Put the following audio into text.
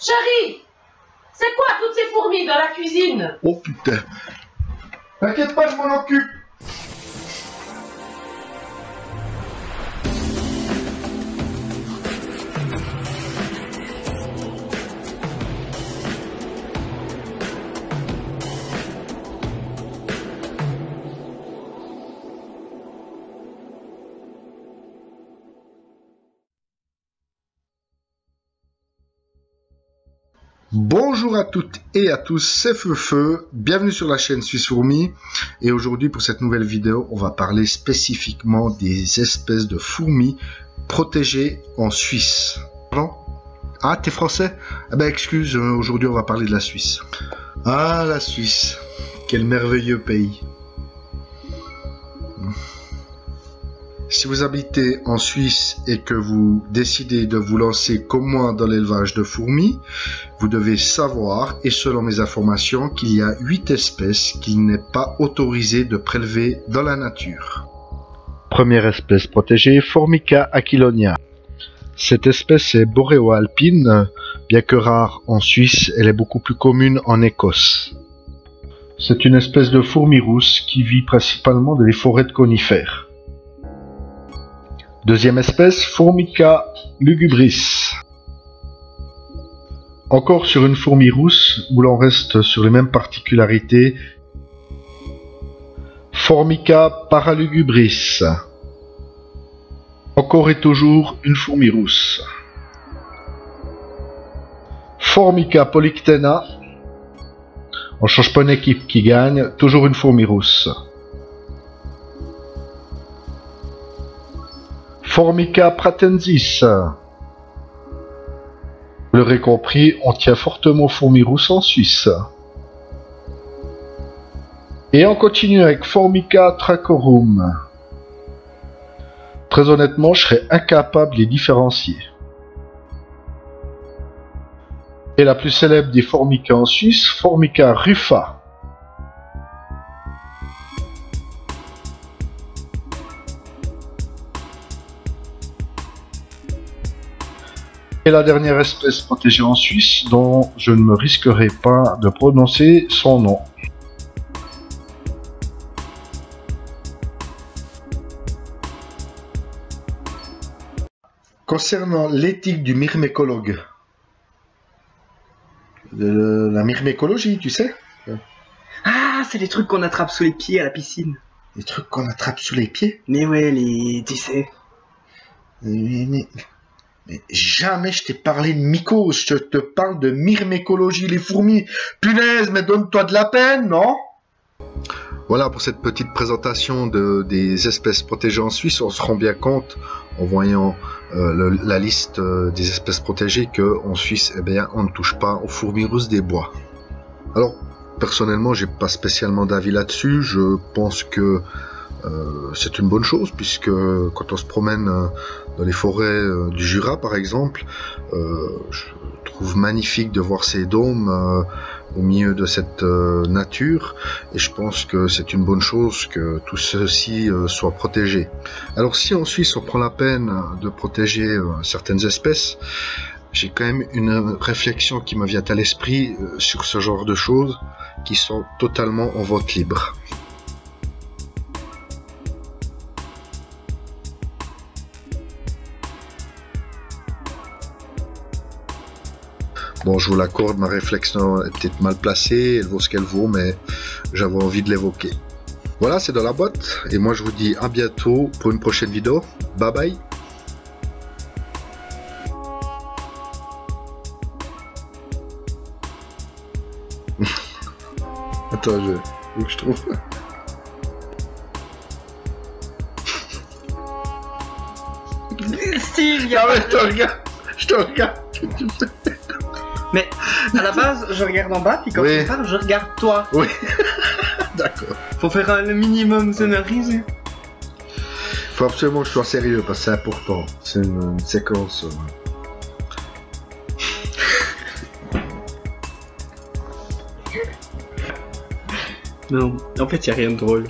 Chérie, c'est quoi toutes ces fourmis dans la cuisine? Oh putain. T'inquiète pas, je m'en occupe. Bonjour à toutes et à tous, c'est Feu, bienvenue sur la chaîne Suisse Fourmis et aujourd'hui pour cette nouvelle vidéo on va parler spécifiquement des espèces de fourmis protégées en Suisse. Pardon? Ah, t'es français? Ah ben excuse, aujourd'hui on va parler de la Suisse. Ah, la Suisse, quel merveilleux pays. Si vous habitez en Suisse et que vous décidez de vous lancer comme moi dans l'élevage de fourmis, vous devez savoir, et selon mes informations, qu'il y a 8 espèces qu'il n'est pas autorisé de prélever dans la nature. Première espèce protégée, Formica aquilonia. Cette espèce est boréo-alpine, bien que rare en Suisse, elle est beaucoup plus commune en Écosse. C'est une espèce de fourmi rousse qui vit principalement dans les forêts de conifères. Deuxième espèce, Formica lugubris. Encore sur une fourmi rousse, où l'on reste sur les mêmes particularités. Formica paralugubris. Encore et toujours une fourmi rousse. Formica polyctena. On ne change pas une équipe qui gagne, toujours une fourmi rousse. Formica pratensis. Vous l'aurez compris, on tient fortement aux fourmis rousses en Suisse. Et on continue avec Formica trachorum. Très honnêtement, je serais incapable de les différencier. Et la plus célèbre des Formica en Suisse, Formica rufa. Et la dernière espèce protégée en Suisse, dont je ne me risquerai pas de prononcer son nom. Concernant l'éthique du myrmécologue, de la myrmécologie, tu sais? Ah, c'est les trucs qu'on attrape sous les pieds à la piscine. Les trucs qu'on attrape sous les pieds? Mais ouais, tu sais. Mais jamais je t'ai parlé de mycose, je te parle de myrmécologie, les fourmis. Punaise, mais donne-toi de la peine, non? Voilà pour cette petite présentation des espèces protégées en Suisse. On se rend bien compte, en voyant la liste des espèces protégées, qu'en Suisse, eh bien, on ne touche pas aux fourmis rousses des bois. Alors, personnellement, j'ai pas spécialement d'avis là-dessus. Je pense que c'est une bonne chose, puisque quand on se promène dans les forêts du Jura par exemple, je trouve magnifique de voir ces dômes au milieu de cette nature, et je pense que c'est une bonne chose que tout ceci soit protégé. Alors si en Suisse on prend la peine de protéger certaines espèces, j'ai quand même une réflexion qui me vient à l'esprit sur ce genre de choses qui sont totalement en vente libre. Bon, je vous l'accorde, ma réflexion est peut-être mal placée, elle vaut ce qu'elle vaut, mais j'avais envie de l'évoquer. Voilà, c'est dans la boîte, et moi je vous dis à bientôt pour une prochaine vidéo. Bye bye. Attends, faut que je trouve. Si, Ah ouais, je te regarde. Mais à la base, je regarde en bas, puis quand Oui. tu parles, je regarde toi. Oui, d'accord. Faut faire le minimum scénarisé. Faut absolument que je sois sérieux parce que c'est important. C'est une séquence. Non, en fait, y a rien de drôle.